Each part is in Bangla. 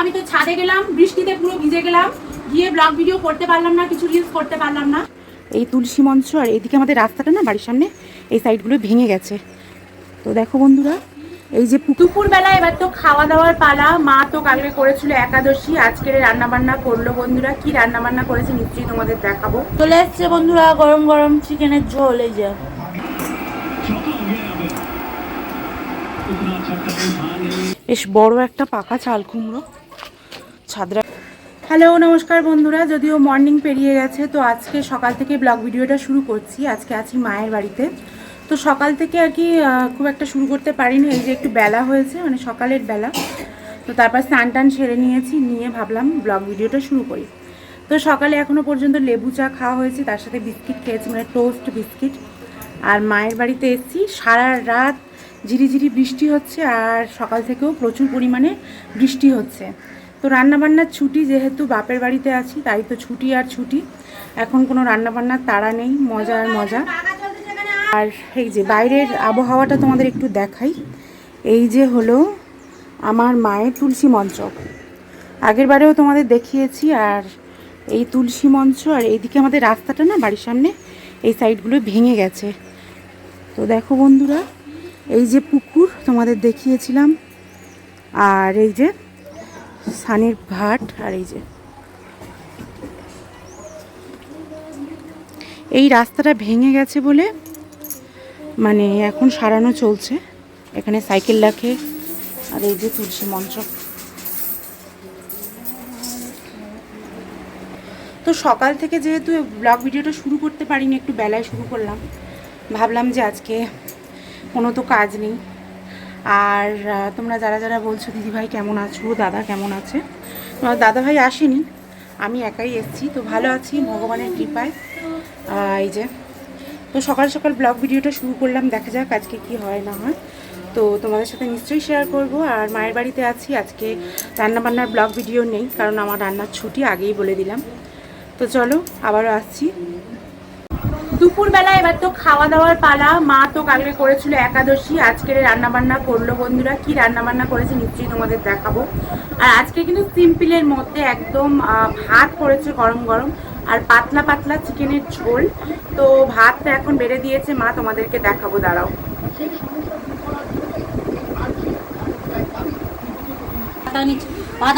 আমি তো ছাদে গেলাম, বৃষ্টিতে পুরো ভিজে গেলাম, গিয়ে ব্লগ ভিডিও করতে পারলাম না, কিছু রিলস করতে পারলাম না। এই তুলসী মঞ্চ আর এইদিকে আমাদের রাস্তাটা না বাড়ির সামনে এই সাইডগুলো ভেঙে গেছে। তো দেখো বন্ধুরা, এই যে দুপুরবেলা এবার তো খাওয়া দাওয়ার পালা। মা তো কালকে করেছিল একাদশী, আজকের রান্না বান্না করলো বন্ধুরা। কি রান্না বান্না করেছে নিশ্চয়ই তোমাদের দেখাবো। চলে এসছে বন্ধুরা গরম গরম চিকেনের ঝোল। এই যে বেশ বড় একটা পাকা চাল কুমড়ো ছাদরা। হ্যালো নমস্কার বন্ধুরা, যদিও মর্নিং পেরিয়ে গেছে, তো আজকে সকাল থেকে ব্লগ ভিডিওটা শুরু করছি। আজকে আছি মায়ের বাড়িতে, তো সকাল থেকে আর কি খুব একটা শুরু করতে পারিনি। এই যে একটু বেলা হয়েছে, মানে সকালের বেলা, তো তারপর স্নান টান সেরে নিয়েছি, নিয়ে ভাবলাম ব্লগ ভিডিওটা শুরু করি। তো সকালে এখনও পর্যন্ত লেবু চা খাওয়া হয়েছে, তার সাথে বিস্কিট খেয়েছি, মানে টোস্ট বিস্কিট। আর মায়ের বাড়িতে এসেছি, সারা রাত ঝিরিঝিরি বৃষ্টি হচ্ছে, আর সকাল থেকেও প্রচুর পরিমাণে বৃষ্টি হচ্ছে। তো রান্নাবান্নার ছুটি, যেহেতু বাপের বাড়িতে আছি তাই তো ছুটি আর ছুটি, এখন কোনো রান্নাবান্নার তাড়া নেই, মজা আর মজা। আর এই যে বাইরের আবহাওয়াটা তোমাদের একটু দেখাই। এই যে হলো আমার মায়ের তুলসী মঞ্চ, আগের বারেও তোমাদের দেখিয়েছি। আর এই তুলসী মঞ্চ আর এইদিকে আমাদের রাস্তাটা না বাড়ির সামনে এই সাইডগুলো ভেঙে গেছে। তো দেখো বন্ধুরা, এই যে পুকুর তোমাদের দেখিয়েছিলাম, আর এই যে সানের ঘাট, আর এই যে এই রাস্তাটা ভেঙে গেছে বলে মানে এখন সারানো চলছে। এখানে সাইকেল রাখে। আর এই যে তুলসী মঞ্চ। তো সকাল থেকে যেহেতু ব্লগ ভিডিওটা শুরু করতে পারিনি, একটু বেলায় শুরু করলাম, ভাবলাম যে আজকে কোনো তো কাজ নেই। আর তোমরা যারা যারা বলছো দিদিভাই কেমন আছো, দাদা কেমন আছে, তোমার দাদাভাই আসেনি, আমি একাই এসেছি। তো ভালো আছি ভগবানের কৃপায়। এই যে তো সকাল সকাল ব্লগ ভিডিওটা শুরু করলাম, দেখা যাক আজকে কি হয় না হয়, তো তোমাদের সাথে নিশ্চয়ই শেয়ার করব। আর মায়ের বাড়িতে আছি, আজকে রান্নাবান্নার ব্লগ ভিডিও নেই, কারণ আমার রান্নার ছুটি, আগেই বলে দিলাম। তো চলো আবারও আসছি। দুপুরবেলা এবার তো খাওয়া দাওয়ার পালা। মা তো কালকে করেছিল একাদশী, আজকের রান্নাবান্না করলো বন্ধুরা। কি রান্নাবান্না করেছে নিশ্চয়ই তোমাদের দেখাবো। আর আজকে কিন্তু সিম্পলের মধ্যে একদম ভাত করেছে গরম গরম, আর পাতলা পাতলা চিকেনের ঝোল। তো ভাতটা এখন বেড়ে দিয়েছে মা, তোমাদেরকে দেখাবো, দাঁড়াও।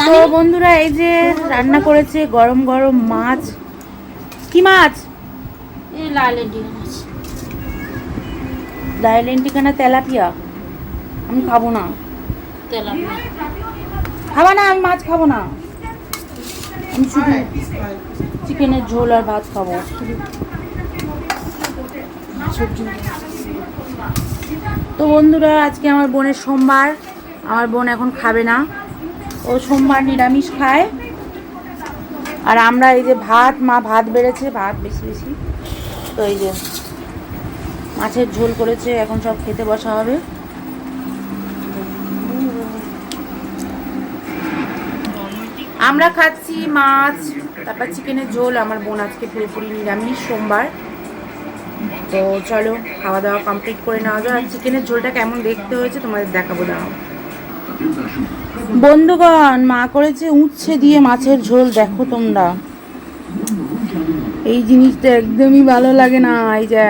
তো বন্ধুরা, এই যে রান্না করেছে গরম গরম মাছ। কি মাছ? লাইলেন্টিকানা তেলাপিয়া। আমি খাবো না, খাবো না, আমি মাছ খাবো না, আমি শুধু চিকেনের ঝোল আর ভাত খাবো। তো বন্ধুরা, আজকে আমার বোনের সোমবার, আমার বোন এখন খাবে না, ও সোমবার নিরামিষ খায়। আর আমরা এই যে ভাত, মা ভাত বেড়েছে, ভাত বেশি বেশি, তো এই যে মাছের ঝোল করেছে, এখন সব খেতে বসা হবে। আমরা খাচ্ছি মাছ, তারপর চিকেনের ঝোল। আমার বোন আজকে পুরোপুরি নিরামিষ, সোমবার। তো চলো খাওয়া দাওয়া কমপ্লিট করে নেওয়া যায়। আর চিকেনের ঝোলটা কেমন দেখতে হয়েছে তোমাদের দেখাবো, দাও। বন্ধুগণ, মা করেছে উচ্ছে দিয়ে মাছের ঝোল, দেখো তোমরা। এই জিনিসটা একদমই ভালো লাগে না। এই যে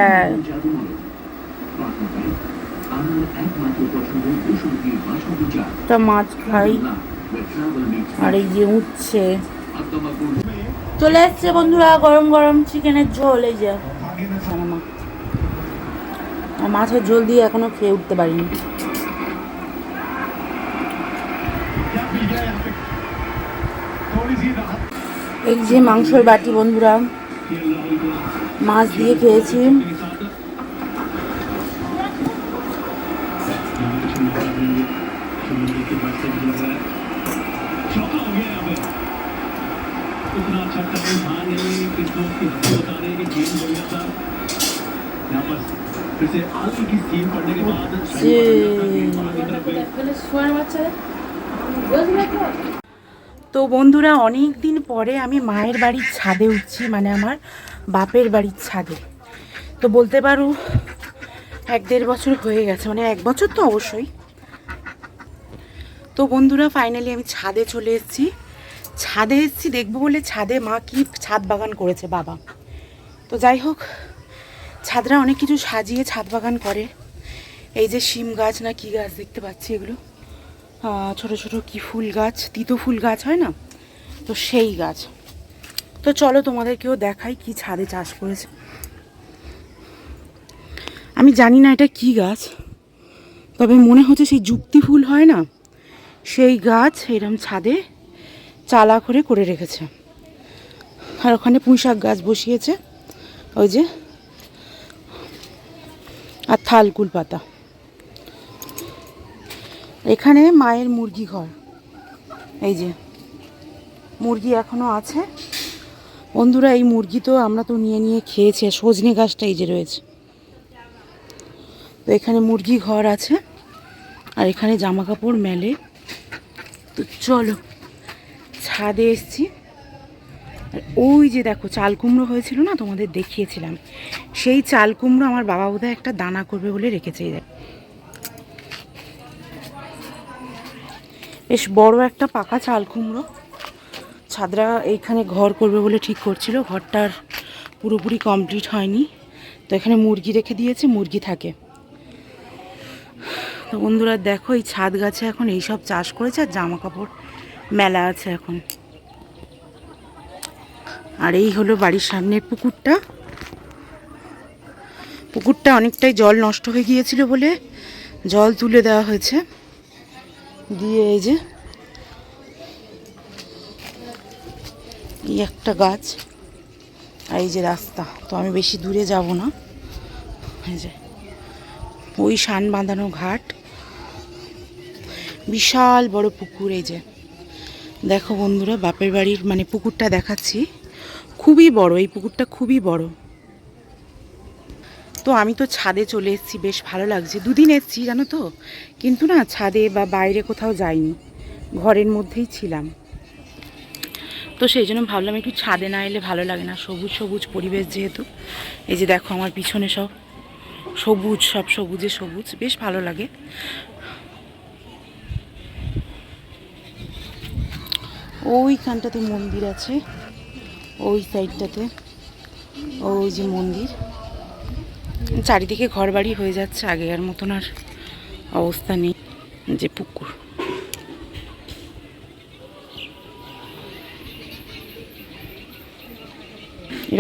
মাছ খাই, আর এই যে উচ্ছে। চলে এসছে বন্ধুরা গরম গরম চিকেনের ঝোল। এই যে মাছের ঝোল দিয়ে এখনো খেয়ে উঠতে পারিনি। এই যে মাংসের বাটি বন্ধুরা, মাছ দিয়ে খেয়েছি। তো বন্ধুরা, অনেক দিন পরে আমি মায়ের বাড়ির ছাদে উঠছি, মানে আমার বাপের বাড়ির ছাদে। তো বলতে পারো 1-1.5 বছর হয়ে গেছে, মানে 1 বছর তো অবশ্যই। তো বন্ধুরা ফাইনালি আমি ছাদে চলে এসেছি। ছাদে এসেছি দেখবো বলে, ছাদে মা কি ছাদ বাগান করেছে বাবা। তো যাই হোক, ছাদরা অনেক কিছু সাজিয়ে ছাদ বাগান করে। এই যে শিম গাছ না কি গাছ দেখতে পাচ্ছি, এগুলো ছোট ছোট কি ফুল গাছ, তিতো ফুল গাছ হয় না, তো সেই গাছ। তো চলো তোমাদেরকেও দেখাই কি ছাদে চাষ করেছে। আমি জানি না এটা কি গাছ, তবে মনে হচ্ছে সেই যুক্তি ফুল হয় না, সেই গাছ এরম ছাদে চালা করে করে রেখেছে। আর ওখানে পুঁইশাক গাছ বসিয়েছে, ওই যে, আর থালকুল পাতা। এখানে মায়ের মুরগি ঘর, এই যে মুরগি এখনো আছে বন্ধুরা। এই মুরগি তো আমরা তো নিয়ে নিয়ে খেয়েছি। সজনে গাছটা এই যে রয়েছে, তো এখানে মুরগি ঘর আছে, আর এখানে জামা কাপড় মেলে। তো চলো ছাদে এসছি। আর ওই যে দেখো চাল কুমড়ো হয়েছিল না, তোমাদের দেখিয়েছিলাম, সেই চাল কুমড়ো আমার বাবা বোধহয় একটা দানা করবে বলে রেখেছে। বেশ বড় একটা পাকা চাল কুমড়ো। ছাদরা এইখানে ঘর করবে বলে ঠিক করছিল, ঘরটার পুরোপুরি কমপ্লিট হয়নি। তো এখানে মুরগি রেখে দিয়েছে, মুরগি থাকে। তো বন্ধুরা দেখো, এই ছাদ গাছে এখন এইসব চাষ করেছে, আর জামা কাপড় মেলা আছে এখন। আর এই হলো বাড়ির সামনের পুকুরটা। পুকুরটা অনেকটাই জল নষ্ট হয়ে গিয়েছিল বলে জল তুলে দেওয়া হয়েছে, দিয়ে এই যে এই একটা গাছ, আর এই যে রাস্তা। তো আমি বেশি দূরে যাব না, এই যে ওই শান বাঁধানো ঘাট, বিশাল বড় পুকুর। এই যে দেখো বন্ধুরা, বাপের বাড়ির মানে পুকুরটা দেখাচ্ছি, খুবই বড় এই পুকুরটা, খুবই বড়। তো আমি তো ছাদে চলে এসেছি, বেশ ভালো লাগছে। দুদিন এসেছি জানো তো, কিন্তু না ছাদে বা বাইরে কোথাও যাইনি, ঘরের মধ্যেই ছিলাম। তো সেই জন্য ভাবলাম একটু ছাদে না এলে ভালো লাগে না, সবুজ সবুজ পরিবেশ যেহেতু। এই যে দেখো আমার পিছনে সব সবুজ, সব সবুজে সবুজ, বেশ ভালো লাগে। ওইখানটাতে মন্দির আছে, ওই সাইডটাতে ওই যে মন্দির। চারিদিকে ঘর বাড়ি হয়ে যাচ্ছে, আগেকার মতন আর অবস্থা নেই। যে পুকুর,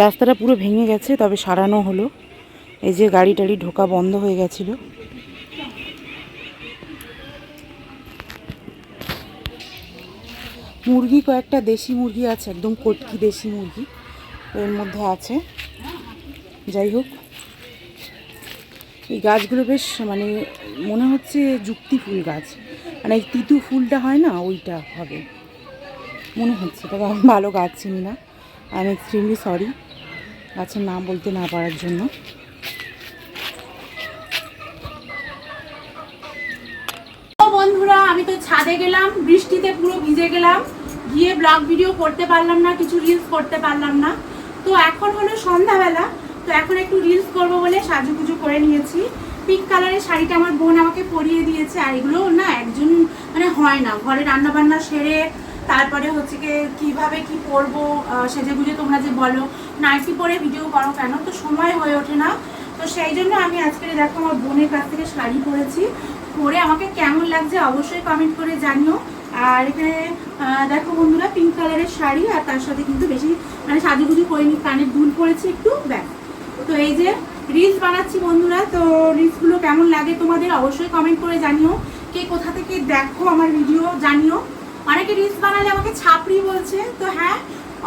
রাস্তাটা পুরো ভেঙে গেছে, তবে সারানো হলো। এই যে গাড়ি টাড়ি ঢোকা বন্ধ হয়ে গেছিল। মুরগি কয়েকটা দেশি মুরগি আছে, একদম কটকি দেশি মুরগি এর মধ্যে আছে। যাই হোক, এই গাছগুলো বেশ মানে মনে হচ্ছে যুক্তি ফুল গাছ, মানে এই তিতু ফুলটা হয় না, ওইটা হবে মনে হচ্ছে। তবে আমি ভালো গাছ চিনি না, আই এম এক্সট্রিমলি সরি গাছের নাম বলতে না পারার জন্য। বন্ধুরা আমি তো ছাদে গেলাম, বৃষ্টিতে পুরো ভিজে গেলাম, গিয়ে ব্লগ ভিডিও করতে পারলাম না, কিছু রিলস করতে পারলাম না। তো এখন হলো সন্ধ্যাবেলা, তো এখন একটু রিলস করবো বলে সাজুগুজু করে নিয়েছি। পিঙ্ক কালারের শাড়িটা আমার বোন আমাকে পরিয়ে দিয়েছে। আর এগুলো না একজন মানে হয় না, ঘরে রান্না বান্না সেরে তারপরে হচ্ছে কিভাবে কি পরবো সেজে গুজে, তোমরা যে বলো নাইটি পরে ভিডিও করো কেন, তো সময় হয়ে ওঠে না। তো সেই জন্য আমি আজকে দেখো আমার বোনের কাছ থেকে শাড়ি পরেছি, পরে আমাকে কেমন লাগছে অবশ্যই কমেন্ট করে জানিও। আর এখানে দেখো বন্ধুরা পিঙ্ক কালারের শাড়ি, আর তার সাথে কিন্তু বেশি মানে সাজুগুজু করিনি, কানের দুল পরেছি একটু, ব্যাস। তো এই যে রিলস বানাচ্ছি বন্ধুরা, তো রিলসগুলো কেমন লাগে তোমাদের অবশ্যই কমেন্ট করে জানিও। কে কোথা থেকে দেখো আমার ভিডিও জানিও। অনেকে রিলস বানালে আমাকে ছাপড়ি বলছে, তো হ্যাঁ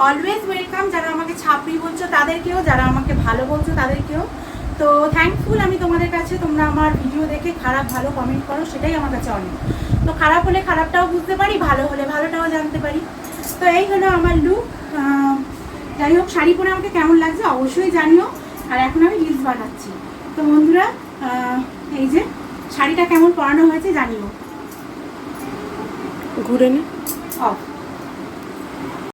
অলওয়েজ ওয়েলকাম, যারা আমাকে ছাপড়ি বলছো তাদেরকেও, যারা আমাকে ভালো বলছো তাদেরকেও। তো থ্যাঙ্কফুল আমি তোমাদের কাছে, তোমরা আমার ভিডিও দেখে খারাপ ভালো কমেন্ট করো, সেটাই আমার কাছে অনেক। তো খারাপ হলে খারাপটাও বুঝতে পারি, ভালো হলে ভালোটাও জানতে পারি। তো এই হলো আমার লুক। যাই হোক, শাড়ি পরে আমাকে কেমন লাগছে অবশ্যই জানিও। আর এখন আমি রিলস বানাচ্ছি। তো বন্ধুরা এই যে শাড়িটা কেমন পরানো হয়েছে জানিও। ঘুরে নি অফ।